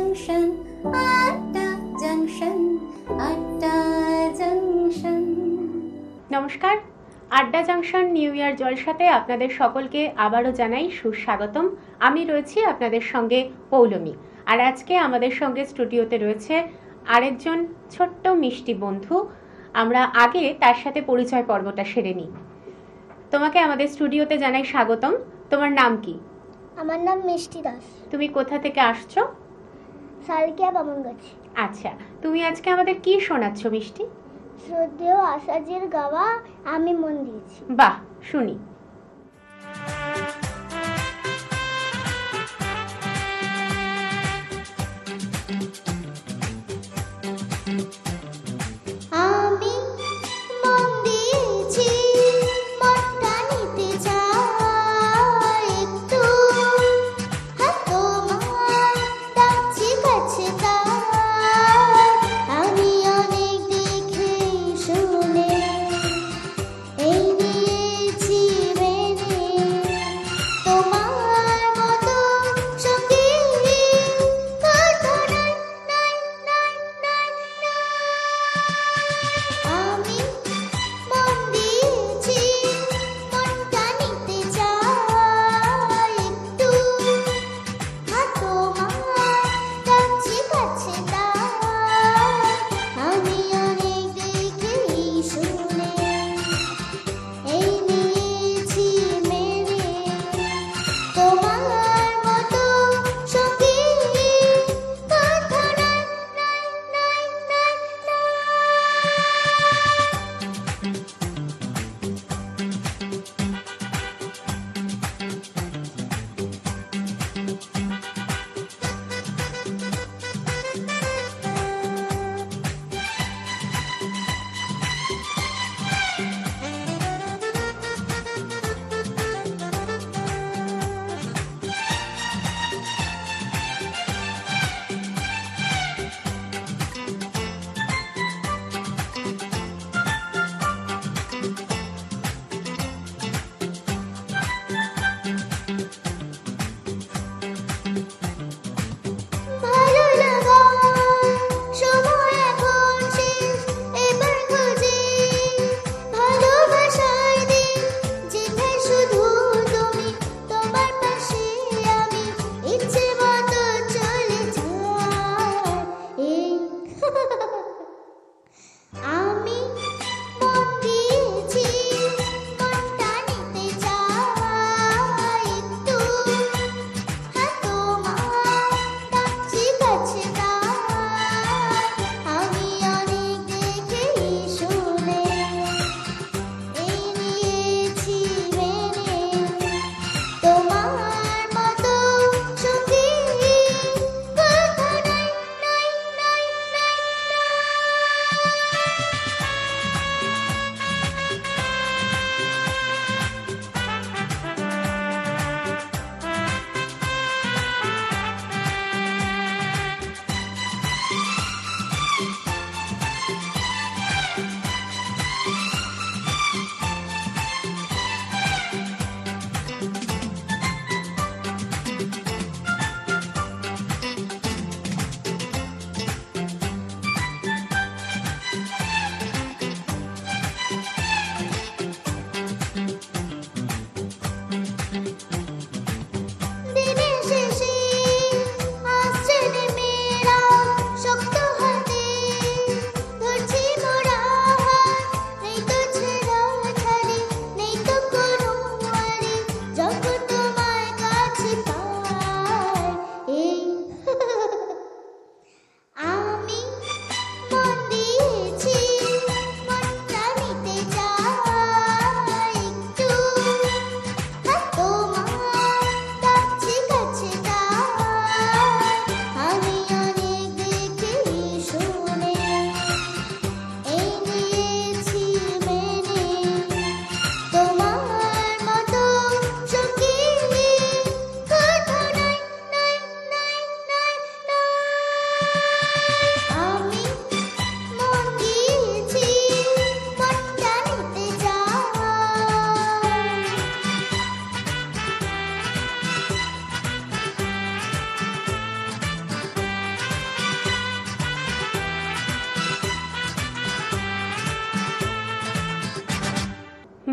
Junction, আড্ডা junction, আড্ডা junction. নমস্কার, আড্ডা জংশন নিউ ইয়ার জলসাতে আপনাদের সকলকে আবারও জানাই সুস্বাগতম। আমি রয়েছি আপনাদের সঙ্গে পৌলমী, আর আজকে আমাদের সঙ্গে স্টুডিওতে রয়েছে আরেকজন ছোট্ট মিষ্টি বন্ধু। আমরা আগে তার সাথে পরিচয় পর্বটা সেরে নিই। তোমাকে আমাদের স্টুডিওতে জানাই স্বাগতম। তোমার নাম কি? আমার নাম মিষ্টি দাস। তুমি কোথা থেকে আসছো? সালকিয়া বামনগাছি। আচ্ছা, তুমি আজকে আমাদের কি শোনাচ্ছ মিষ্টি? শ্রদ্ধেয় আসাজির গাওয়া আমি মন দিয়েছি। বাহ, শুনি। আমি মন দিয়েছি, মনটা নিতে চাই একটু, তোমার ডাকছি কাছে তাই। আমি অনেক দেখে শুনে এই দিয়েছি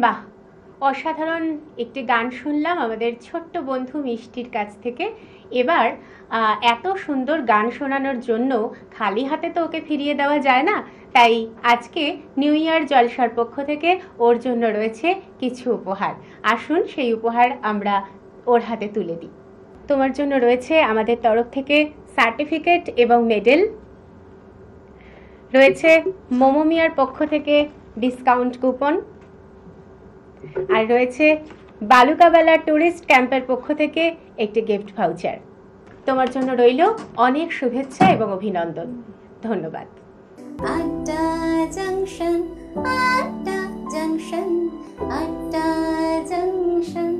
বাহ, অসাধারণ একটি গান শুনলাম আমাদের ছোট্ট বন্ধু মিষ্টির কাছ থেকে। এবার এত সুন্দর গান শোনানোর জন্য খালি হাতে তো ওকে ফিরিয়ে দেওয়া যায় না, তাই আজকে নিউ ইয়ার জলসার পক্ষ থেকে ওর জন্য রয়েছে কিছু উপহার। আসুন সেই উপহার আমরা ওর হাতে তুলে দিই। তোমার জন্য রয়েছে আমাদের তরফ থেকে সার্টিফিকেট এবং মেডেল, রয়েছে মোমোমিয়ার পক্ষ থেকে ডিসকাউন্ট কুপন, আর রয়েছে বালুকাবেলা ট্যুরিস্ট ক্যাম্পের পক্ষ থেকে একটি গিফট ভাউচার। তোমার জন্য রইল অনেক শুভেচ্ছা এবং অভিনন্দন। ধন্যবাদ। আড্ডা জংশন, আড্ডা জংশন, আড্ডা জংশন।